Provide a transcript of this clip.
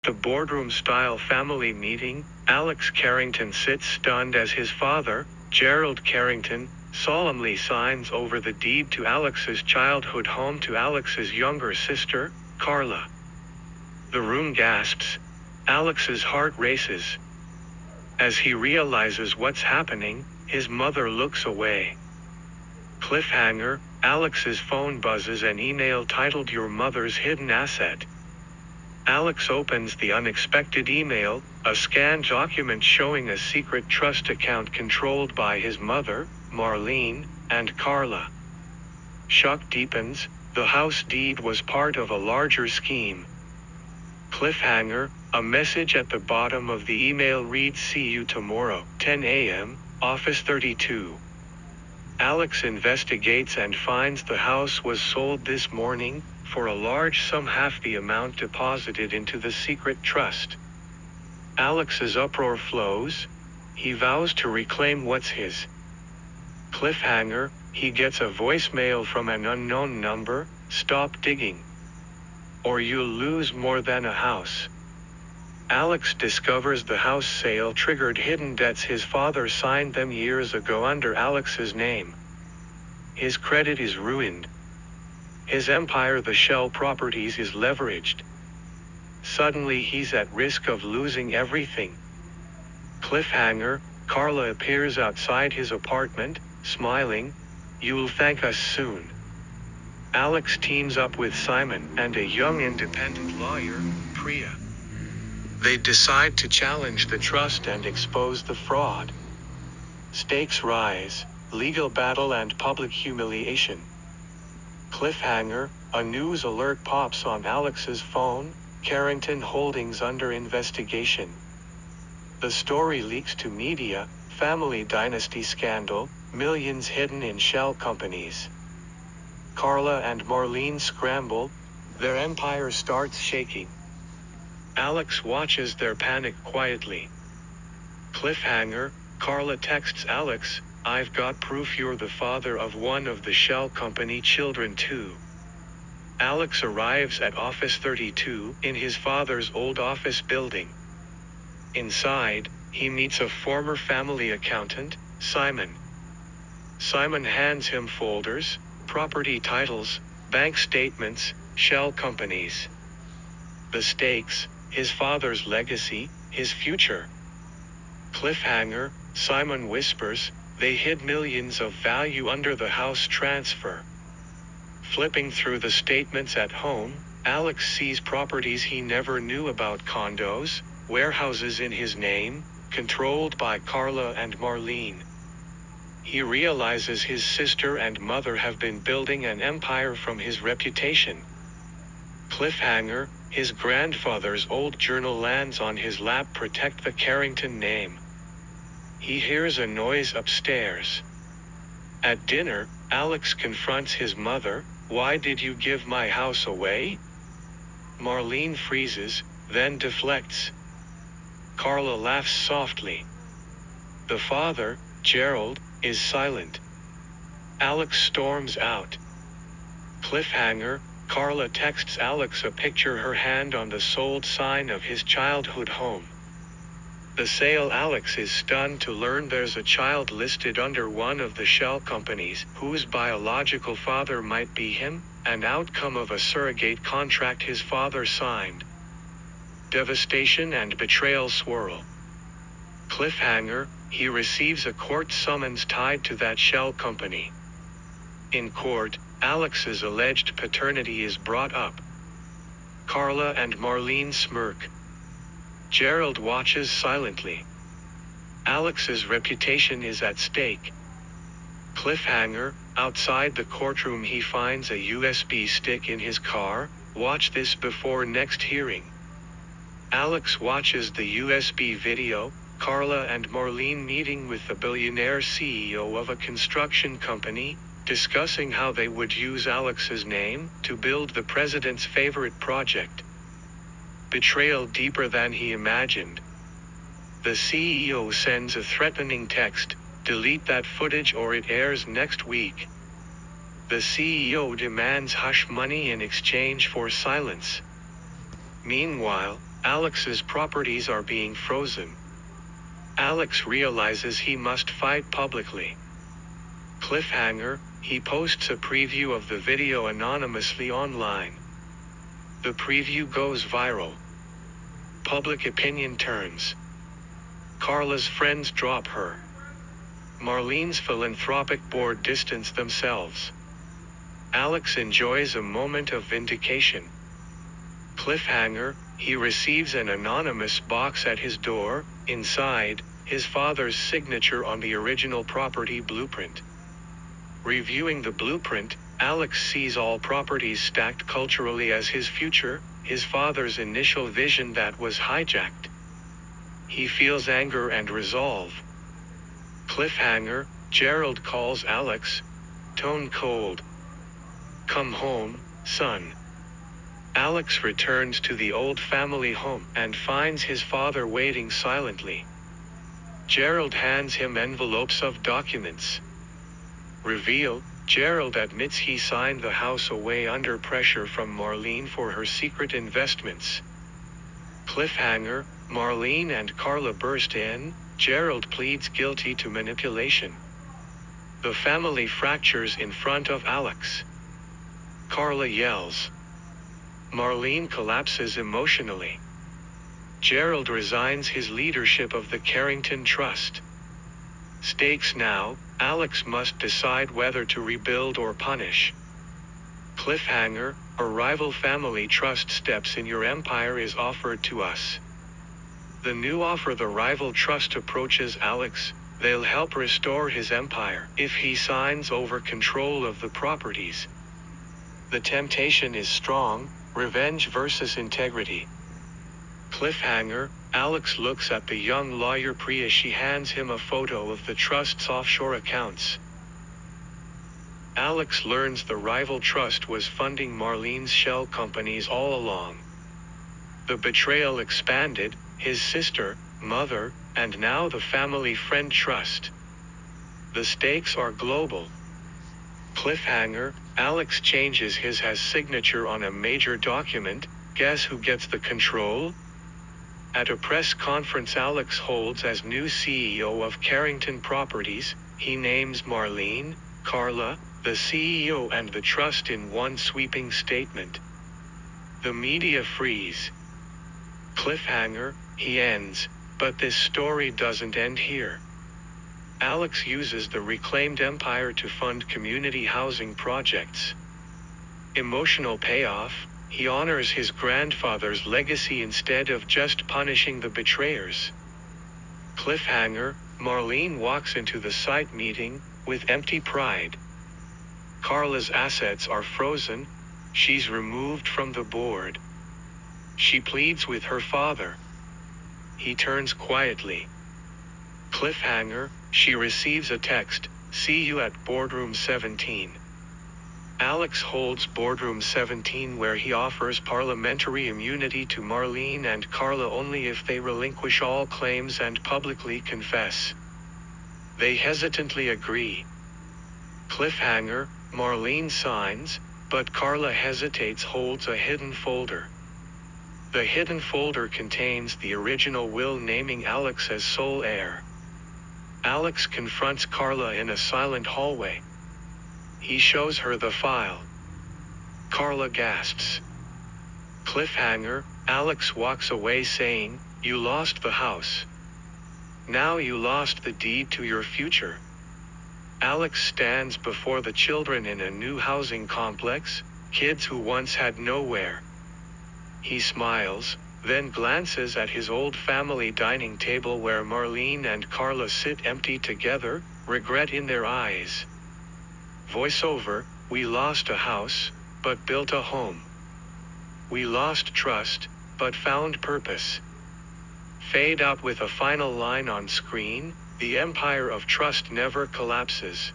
the boardroom-style family meeting, Alex Carrington sits stunned as his father, Gerald Carrington, solemnly signs over the deed to Alex's childhood home to Alex's younger sister, Carla. The room gasps. Alex's heart races. As he realizes what's happening, his mother looks away. Cliffhanger, Alex's phone buzzes an email titled "Your Mother's Hidden Asset." Alex opens the unexpected email, a scanned document showing a secret trust account controlled by his mother, Marlene, and Carla. Shock deepens, the house deed was part of a larger scheme. Cliffhanger, a message at the bottom of the email reads, "See you tomorrow, 10 a.m., Office 32. Alex investigates and finds the house was sold this morning, for a large sum, half the amount deposited into the secret trust. Alex's uproar flows. He vows to reclaim what's his. Cliffhanger, he gets a voicemail from an unknown number, "Stop digging, or you'll lose more than a house." Alex discovers the house sale triggered hidden debts his father signed them years ago under Alex's name. His credit is ruined. His empire, the Shell Properties, is leveraged. Suddenly he's at risk of losing everything. Cliffhanger, Carla appears outside his apartment, smiling. "You'll thank us soon." Alex teams up with Simon and a young independent lawyer, Priya. They decide to challenge the trust and expose the fraud. Stakes rise, legal battle and public humiliation. Cliffhanger, a news alert pops on Alex's phone, Carrington Holdings under investigation. The story leaks to media, family dynasty scandal, millions hidden in shell companies. Carla and Marlene scramble, their empire starts shaking. Alex watches their panic quietly. Cliffhanger, Carla texts Alex, "I've got proof you're the father of one of the Shell Company children too." Alex arrives at Office 32, in his father's old office building. Inside, he meets a former family accountant, Simon. Simon hands him folders, property titles, bank statements, shell companies. The stakes, his father's legacy, his future. Cliffhanger, Simon whispers, "They hid millions of value under the house transfer." Flipping through the statements at home, Alex sees properties he never knew about: condos, warehouses in his name, controlled by Carla and Marlene. He realizes his sister and mother have been building an empire from his reputation. Cliffhanger, his grandfather's old journal lands on his lap, protect the Carrington name. He hears a noise upstairs. At dinner, Alex confronts his mother, "Why did you give my house away?" Marlene freezes, then deflects. Carla laughs softly. The father, Gerald, is silent. Alex storms out. Cliffhanger, Carla texts Alex a picture, her hand on the sold sign of his childhood home. The sale. Alex is stunned to learn there's a child listed under one of the shell companies, whose biological father might be him, an outcome of a surrogate contract his father signed. Devastation and betrayal swirl. Cliffhanger, he receives a court summons tied to that shell company. In court, Alex's alleged paternity is brought up. Carla and Marlene smirk. Gerald watches silently. Alex's reputation is at stake. Cliffhanger, outside the courtroom he finds a USB stick in his car. Watch this before next hearing. Alex watches the USB video, Carla and Marlene meeting with the billionaire CEO of a construction company, discussing how they would use Alex's name to build the president's favorite project. Betrayal deeper than he imagined. The CEO sends a threatening text, "Delete that footage or it airs next week." The CEO demands hush money in exchange for silence. Meanwhile, Alex's properties are being frozen. Alex realizes he must fight publicly. Cliffhanger, he posts a preview of the video anonymously online. The preview goes viral. Public opinion turns. Carla's friends drop her. Marlene's philanthropic board distance themselves. Alex enjoys a moment of vindication. Cliffhanger, he receives an anonymous box at his door, inside, his father's signature on the original property blueprint. Reviewing the blueprint, Alex sees all properties stacked culturally as his future, his father's initial vision that was hijacked. He feels anger and resolve. Cliffhanger, Gerald calls Alex, tone cold. "Come home, son." Alex returns to the old family home and finds his father waiting silently. Gerald hands him envelopes of documents. Reveal, Gerald admits he signed the house away under pressure from Marlene for her secret investments. Cliffhanger, Marlene and Carla burst in, Gerald pleads guilty to manipulation. The family fractures in front of Alex. Carla yells. Marlene collapses emotionally. Gerald resigns his leadership of the Carrington Trust. Stakes now, Alex must decide whether to rebuild or punish. Cliffhanger, a rival family trust steps in your empire is offered to us. The new offer the rival trust approaches Alex, they'll help restore his empire if he signs over control of the properties. The temptation is strong, revenge versus integrity. Cliffhanger, Alex looks at the young lawyer Priya. She hands him a photo of the trust's offshore accounts. Alex learns the rival trust was funding Marlene's shell companies all along. The betrayal expanded, his sister, mother, and now the family friend trust. The stakes are global. Cliffhanger, Alex changes his signature on a major document. Guess who gets the control? At a press conference Alex holds as new CEO of Carrington Properties, he names Marlene, Carla, the CEO and the trust in one sweeping statement. The media freeze. Cliffhanger, he ends, but this story doesn't end here. Alex uses the reclaimed empire to fund community housing projects. Emotional payoff, he honors his grandfather's legacy instead of just punishing the betrayers. Cliffhanger, Marlene walks into the site meeting, with empty pride. Carla's assets are frozen, she's removed from the board. She pleads with her father. He turns quietly. Cliffhanger, she receives a text, "See you at Boardroom 17." Alex holds Boardroom 17 where he offers parliamentary immunity to Marlene and Carla only if they relinquish all claims and publicly confess. They hesitantly agree. Cliffhanger, Marlene signs, but Carla hesitates, holds a hidden folder. The hidden folder contains the original will naming Alex as sole heir. Alex confronts Carla in a silent hallway. He shows her the file. Carla gasps. Cliffhanger, Alex walks away saying, "You lost the house. Now you lost the deed to your future." Alex stands before the children in a new housing complex, kids who once had nowhere. He smiles, then glances at his old family dining table where Marlene and Carla sit empty together, regret in their eyes. Voiceover, "We lost a house, but built a home. We lost trust, but found purpose." Fade out with a final line on screen, "The empire of trust never collapses."